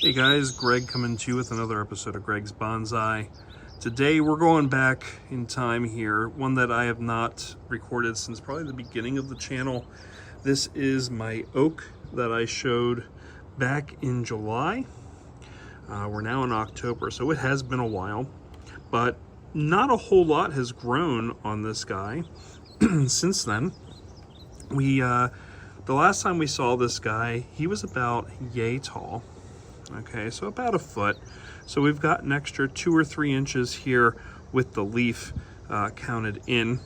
Hey guys, Greg coming to you with another episode of Greg's Bonsai. Today we're going back in time here, one that I have not recorded since probably the beginning of the channel. This is my oak that I showed back in July. We're now in October, so it has been a while, but not a whole lot has grown on this guy since then. The last time we saw this guy, he was about yay tall. Okay, so about a foot. So we've got an extra 2 or 3 inches here with the leaf counted in,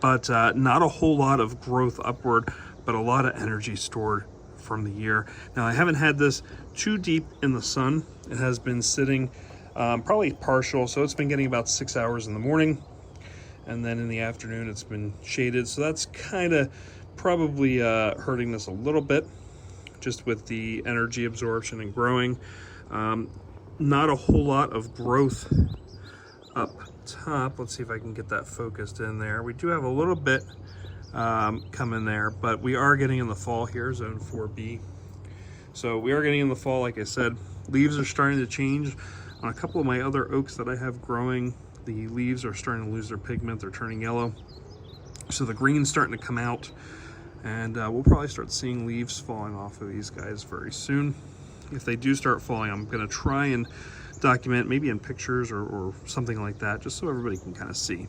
but not a whole lot of growth upward, but a lot of energy stored from the year. Now I haven't had this too deep in the sun. It has been sitting probably partial, so it's been getting about 6 hours in the morning, and then in the afternoon it's been shaded. So that's kind of probably hurting this a little bit, just with the energy absorption and growing. Not a whole lot of growth up top. Let's see if I can get that focused in there. We do have a little bit coming there, but we are getting in the fall here, zone 4B. So we are getting in the fall, like I said. Leaves are starting to change. On a couple of my other oaks that I have growing, the leaves are starting to lose their pigment. They're turning yellow. So the green's starting to come out. And we'll probably start seeing leaves falling off of these guys very soon. If they do start falling, I'm going to try and document, maybe in pictures or something like that, just so everybody can kind of see.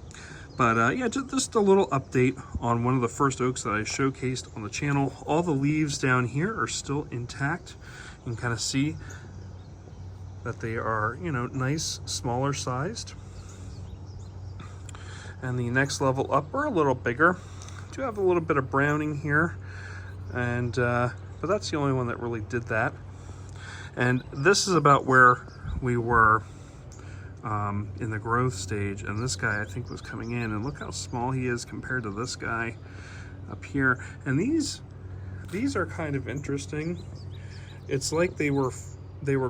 But yeah, just a little update on one of the first oaks that I showcased on the channel. All the leaves down here are still intact. You can kind of see that they are, you know, nice, smaller sized. And the next level up are a little bigger. Do have a little bit of browning here, and but that's the only one that really did that. And this is about where we were in the growth stage, and this guy I think was coming in, and look how small he is compared to this guy up here. And these are kind of interesting. It's like they were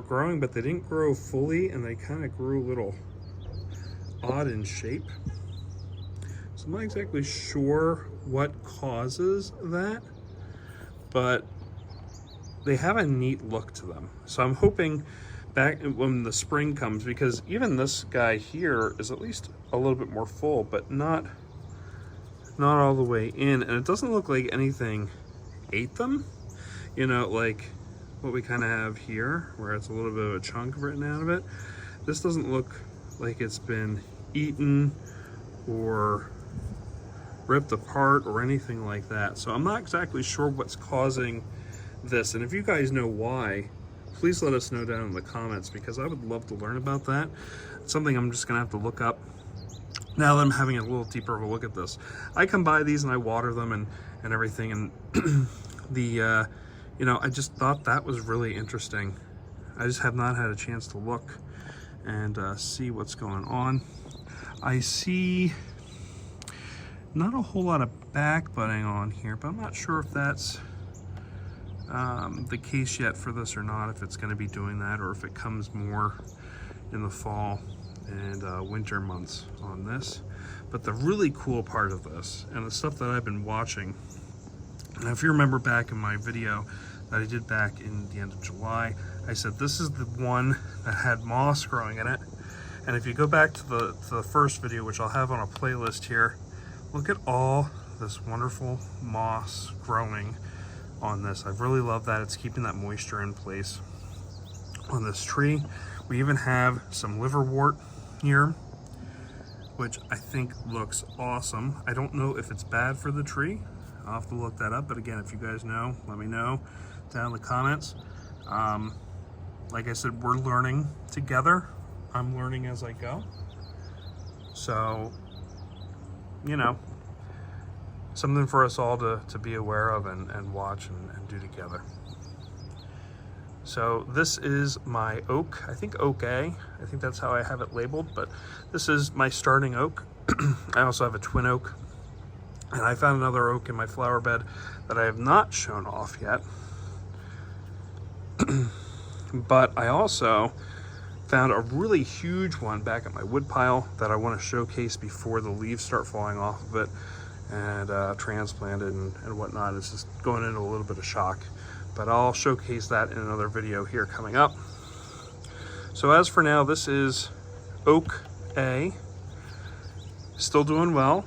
growing, but they didn't grow fully, and they kind of grew a little odd in shape. So I'm not exactly sure what causes that, but they have a neat look to them. So I'm hoping back when the spring comes, because even this guy here is at least a little bit more full, but not all the way in, and it doesn't look like anything ate them, you know, like what we kind of have here, where it's a little bit of a chunk written out of it. This doesn't look like it's been eaten or ripped apart or anything like that. So I'm not exactly sure what's causing this, and if you guys know why, please let us know down in the comments, because I would love to learn about that. It's something I'm just gonna have to look up now that I'm having a little deeper of a look at this. I come by these and I water them and everything, and the you know, I just thought that was really interesting. I just have not had a chance to look and see what's going on. I see not a whole lot of back budding on here, but I'm not sure if that's the case yet for this or not, if it's going to be doing that, or if it comes more in the fall and winter months on this. But the really cool part of this, and the stuff that I've been watching, and if you remember back in my video that I did back in the end of July, I said this is the one that had moss growing in it. And if you go back to the first video, which I'll have on a playlist here, look at all this wonderful moss growing on this. I really love that. It's keeping that moisture in place on this tree. We even have some liverwort here, which I think looks awesome. I don't know if it's bad for the tree. I'll have to look that up, but again, if you guys know, let me know down in the comments. Like I said, we're learning together. I'm learning as I go. So, you know, something for us all to be aware of and watch and do together. So this is my oak, I think oak A. I think that's how I have it labeled, but this is my starting oak. I also have a twin oak, and I found another oak in my flower bed that I have not shown off yet. But I also found a really huge one back at my wood pile that I want to showcase before the leaves start falling off of it and transplanted and whatnot. It's just going into a little bit of shock. but I'll showcase that in another video here coming up. So as for now, this is Oak A. Still doing well,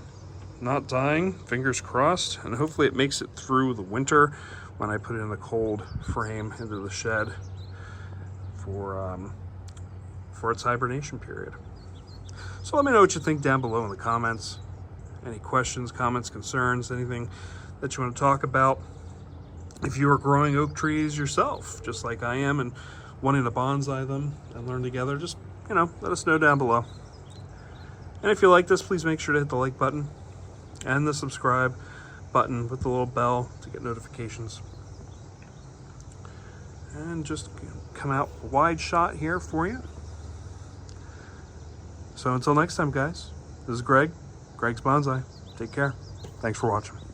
not dying, fingers crossed, and hopefully it makes it through the winter when I put it in the cold frame into the shed for its hibernation period. So let me know what you think down below in the comments. Any questions, comments, concerns, anything that you want to talk about. If you are growing oak trees yourself, just like I am, and wanting to bonsai them and learn together, just, let us know down below. And if you like this, please make sure to hit the like button and the subscribe button with the little bell to get notifications. And just come out a wide shot here for you. So until next time, guys, this is Greg's Bonsai. Take care. Thanks for watching.